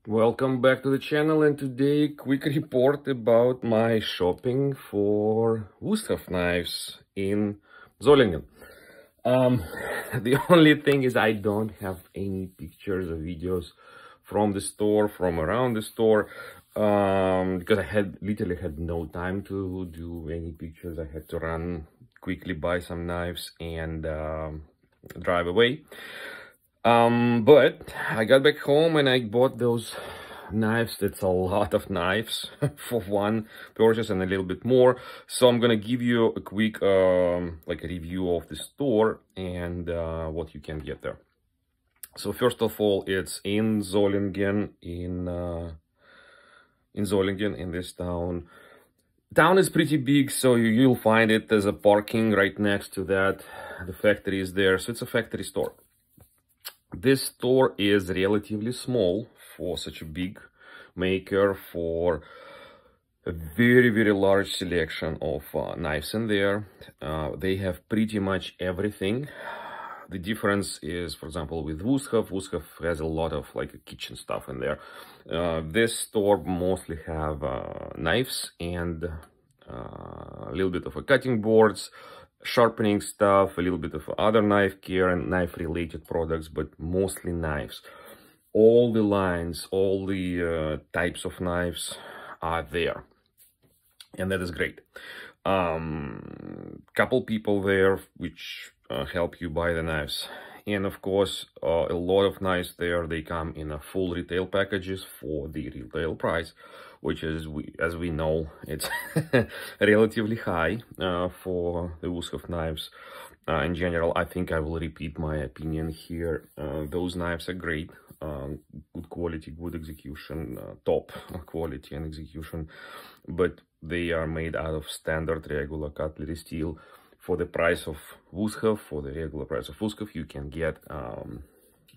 Welcome back to the channel, and today quick report about my shopping for Wusthof knives in Solingen. Um, the only thing is I don't have any pictures or videos from the store, from around the store, because I literally had no time to do any pictures. I had to run quickly, buy some knives and drive away. But I got back home and I bought those knives. That's a lot of knives for one purchase and a little bit more. So I'm gonna give you a quick like a review of the store and what you can get there. So first of all, it's in Solingen, in Solingen, in this town. Town is pretty big, so you'll find it. There's a parking right next to that. The factory is there, so it's a factory store. This store is relatively small for such a big maker, for a very large selection of knives in there. They have pretty much everything. The difference is, for example, with Wusthof. Wusthof has a lot of like kitchen stuff in there. This store mostly have knives and a little bit of a cutting boards, sharpening stuff, a little bit of other knife care and knife related products, but mostly knives. All the lines, all the types of knives are there, and that is great. Couple people there which help you buy the knives, and of course a lot of knives there, they come in a full retail packages for the retail price, which is, as we know, it's relatively high for the Wusthof knives. In general, I think I will repeat my opinion here. Those knives are great, good quality, good execution, top quality and execution, but they are made out of standard regular cutlery steel. For the price of Wusthof, for the regular price of Wusthof, you can get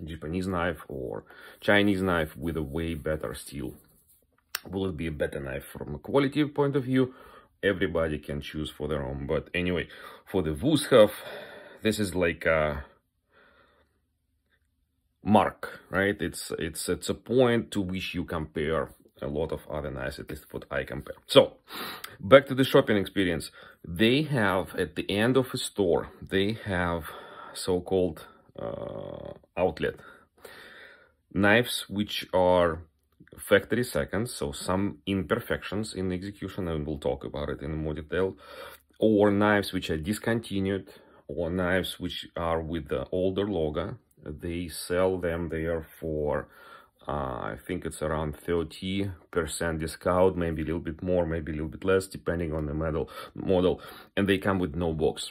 Japanese knife or Chinese knife with a way better steel. Will it be a better knife from a quality point of view? Everybody can choose for their own. But anyway, for the Wusthof, this is like a mark, right? It's a point to which you compare a lot of other knives, at least what I compare. So back to the shopping experience. They have, at the end of a store, they have so-called outlet knives, which are factory seconds, so some imperfections in the execution, and we'll talk about it in more detail, or knives which are discontinued, or knives which are with the older logo. They sell them there for I think it's around 30% discount, maybe a little bit more, maybe a little bit less, depending on the model, and they come with no box.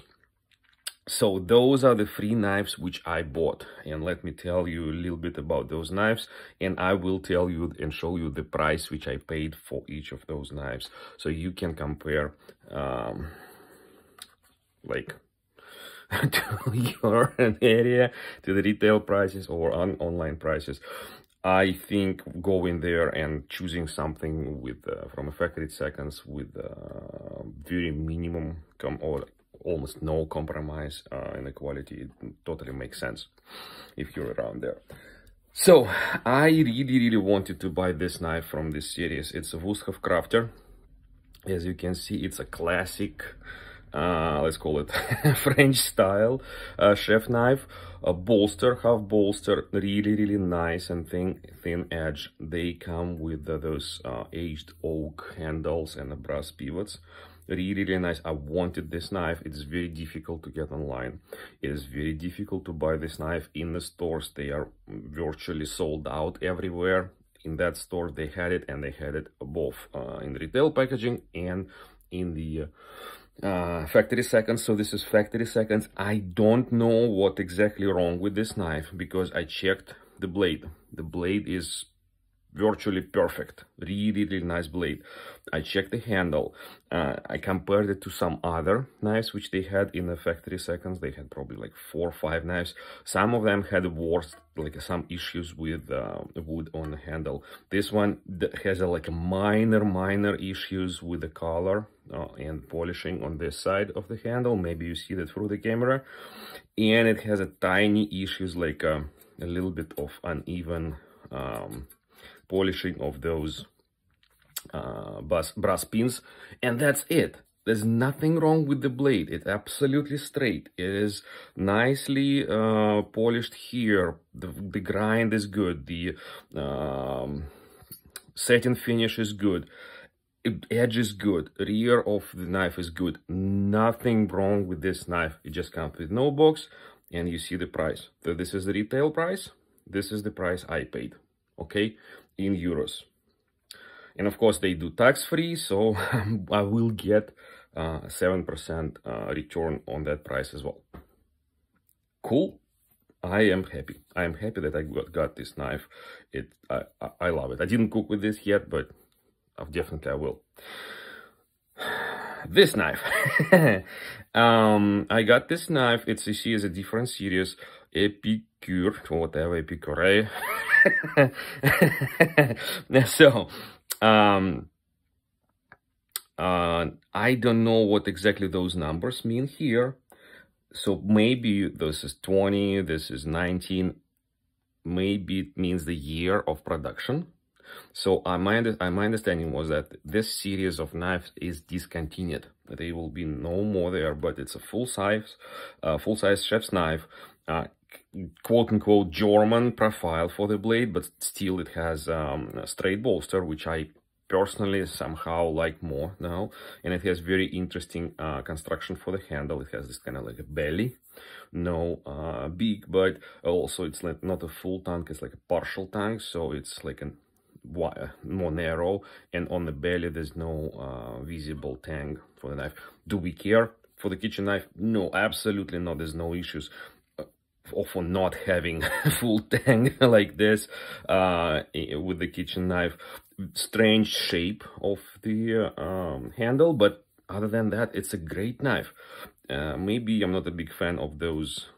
So those are the free knives which I bought, and let me tell you a little bit about those knives, and I will tell you and show you the price which I paid for each of those knives, so you can compare like to your area, to the retail prices or online prices. I think going there and choosing something with from a factory seconds with very minimum or almost no compromise in the quality, it totally makes sense if you're around there. So I really wanted to buy this knife from this series. It's a Wusthof Crafter. As you can see, it's a classic, let's call it French style chef knife. A bolster, half bolster, really nice and thin edge. They come with those aged oak handles and the brass pivots. Really nice. I wanted this knife. It's very difficult to get online. It is very difficult to buy this knife in the stores. They are virtually sold out everywhere. In that store they had it, and they had it both in retail packaging and in the factory seconds. So this is factory seconds. I don't know what exactly wrong with this knife, because I checked the blade. The blade is virtually perfect, really nice blade. I checked the handle. I compared it to some other knives which they had in the factory seconds. They had probably like 4 or 5 knives. Some of them had worse, like some issues with wood on the handle. This one has like a minor issues with the color and polishing on this side of the handle. Maybe you see that through the camera. And it has a tiny issues, like a little bit of uneven polishing of those brass pins, and that's it. There's nothing wrong with the blade. It's absolutely straight. It is nicely polished here. The grind is good. The satin finish is good. Edge is good. Rear of the knife is good. Nothing wrong with this knife. It just comes with no box, and you see the price. So this is the retail price. This is the price I paid, okay, in euros. And of course, they do tax-free, so I will get 7% return on that price as well. Cool. I am happy. I am happy that I got this knife. I love it. I didn't cook with this yet, but definitely I will. This knife. I got this knife. It's, you see, is a different series. Epicure, or whatever, Epicure. So, I don't know what exactly those numbers mean here. So maybe this is 20, this is 19. Maybe it means the year of production. So my understanding was that this series of knives is discontinued. They will be no more there, but it's a full-size chef's knife, quote-unquote German profile for the blade, but still it has a straight bolster, which I personally somehow like more now. And it has very interesting construction for the handle. It has this kind of like a belly, no beak, but also it's like not a full tongue, it's like a partial tongue, so it's like a more narrow, and on the belly there's no visible tang for the knife. Do we care for the kitchen knife? No, absolutely not. There's no issues for not having full tang like this with the kitchen knife. Strange shape of the handle, but other than that, it's a great knife. Maybe I'm not a big fan of those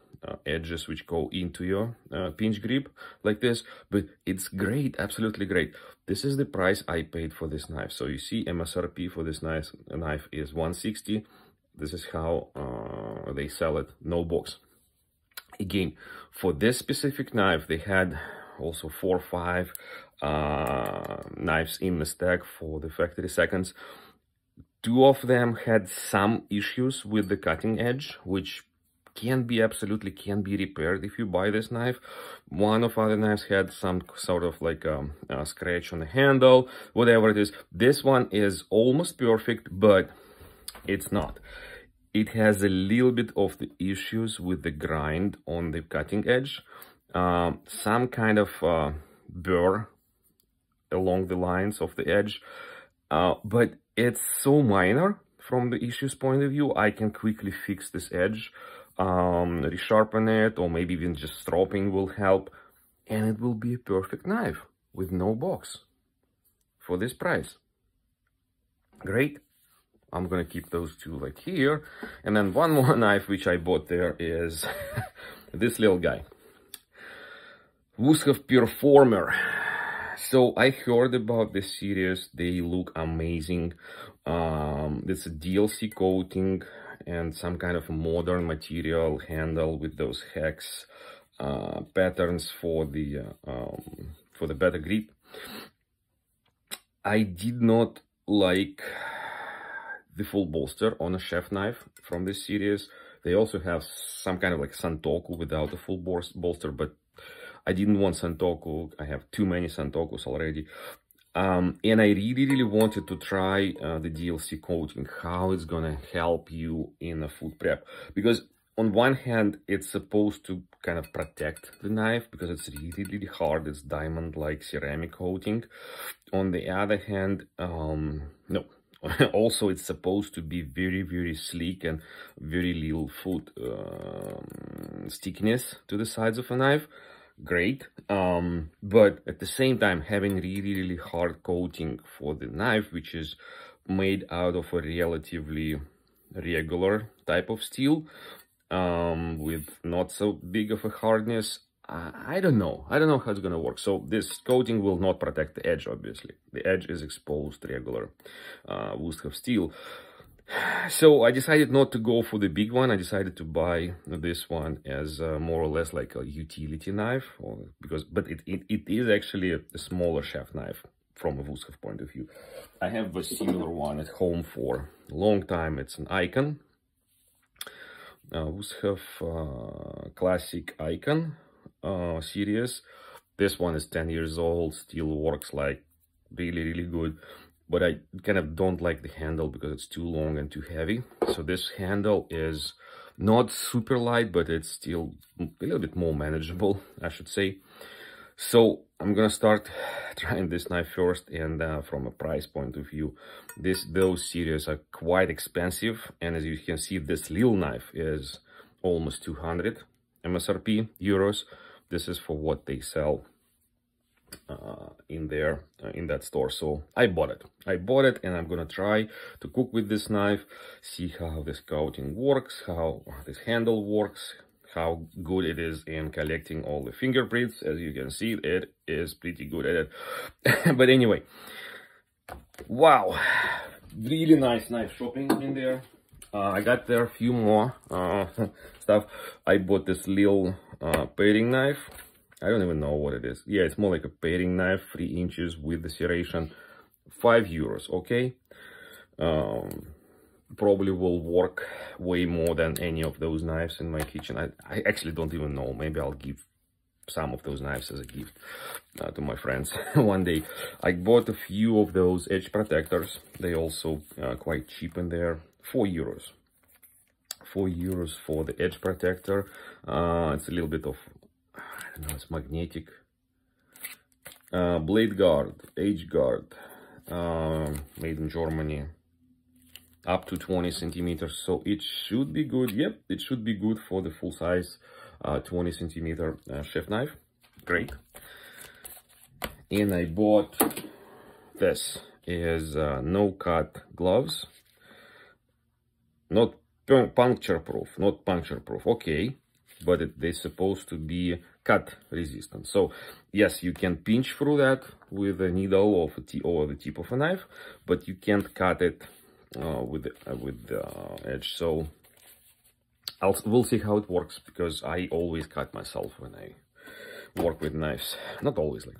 edges which go into your pinch grip like this, but it's great, absolutely great. This is the price I paid for this knife. So you see MSRP for this knife is 160. This is how they sell it, no box. Again, for this specific knife, they had also 4 or 5 knives in the stack for the factory seconds. 2 of them had some issues with the cutting edge, which can be repaired if you buy this knife. One of other knives had some sort of like a scratch on the handle, whatever it is. This one is almost perfect, but it's not. It has a little bit of the issues with the grind on the cutting edge, some kind of burr along the lines of the edge, but it's so minor from the issues point of view. I can quickly fix this edge, resharpen it, or maybe even just stropping will help, and it will be a perfect knife with no box for this price. Great. I'm gonna keep those 2 like here. And then one more knife which I bought there is this little guy, Wusthof Performer. So I heard about this series. They look amazing. It's a DLC coating and some kind of modern material handle with those hex patterns for the better grip. I did not like the full bolster on a chef knife from this series. They also have some kind of like Santoku without a full bolster, but I didn't want Santoku. I have too many Santokus already. And I really wanted to try the DLC coating, how it's gonna help you in a food prep. Because on one hand, it's supposed to kind of protect the knife because it's really hard. It's diamond-like ceramic coating. On the other hand, no. Also, it's supposed to be very sleek and very little food stickiness to the sides of a knife. Great, but at the same time, having really hard coating for the knife, which is made out of a relatively regular type of steel, with not so big of a hardness. I don't know how it's gonna work. So this coating will not protect the edge, obviously. The edge is exposed regular Wusthof steel. So I decided not to go for the big one. I decided to buy this one as more or less like a utility knife, but it is actually a smaller chef knife from a Wusthof point of view. I have a similar one at home for a long time. It's an Icon, Wusthof classic Icon series. This one is 10 years old, still works like really good, but I kind of don't like the handle because it's too long and too heavy. So this handle is not super light, but it's still a little bit more manageable, I should say. So I'm gonna start trying this knife first, and from a price point of view, those series are quite expensive, and as you can see, this little knife is almost 200 MSRP euros. This is for what they sell in that store. So I bought it, and I'm gonna try to cook with this knife, see how this coating works, how this handle works, how good it is in collecting all the fingerprints. As you can see, it is pretty good at it. But anyway, wow, really nice knife shopping in there. I got there a few more stuff. I bought this little paring knife. I don't even know what it is. Yeah, it's more like a paring knife, 3 inches with the serration, 5 euros, okay? Probably will work way more than any of those knives in my kitchen. I actually don't even know. Maybe I'll give some of those knives as a gift to my friends one day. I bought a few of those edge protectors. They also quite cheap in there, 4 euros. 4 euros for the edge protector. It's a little bit of, I don't know, it's magnetic. Blade guard, edge guard, made in Germany, up to 20 centimeters. So it should be good. Yep, it should be good for the full size 20 centimeter chef knife. Great. And I bought this is no cut gloves, not puncture proof, okay, but they're supposed to be cut resistant. So yes, you can pinch through that with a needle or the tip of a knife, but you can't cut it with the edge. So we'll see how it works, because I always cut myself when I work with knives. Not always, like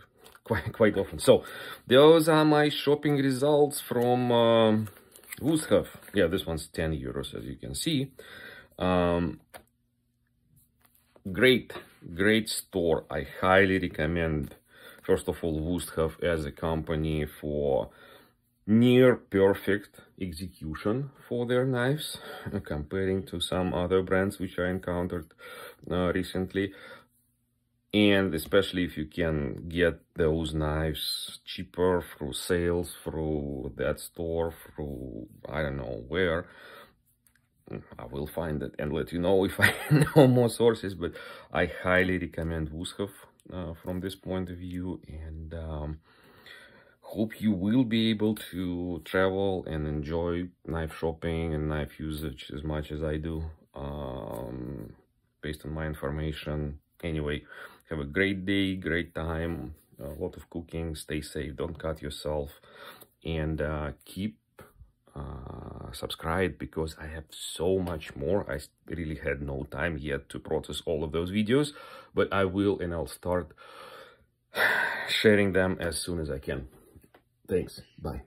quite often. So those are my shopping results from Wusthof. Yeah, this one's 10 euros, as you can see. Great store. I highly recommend, first of all, Wusthof as a company for near perfect execution for their knives, comparing to some other brands which I encountered recently. And especially if you can get those knives cheaper through sales, through that store, through I don't know where, I will find it and let you know if I know more sources. But I highly recommend Wusthof from this point of view, and hope you will be able to travel and enjoy knife shopping and knife usage as much as I do, based on my information. Anyway, have a great day, great time, a lot of cooking, stay safe, don't cut yourself, and keep subscribed, because I have so much more. I really had no time yet to process all of those videos, but I will, and I'll start sharing them as soon as I can. Thanks. Bye.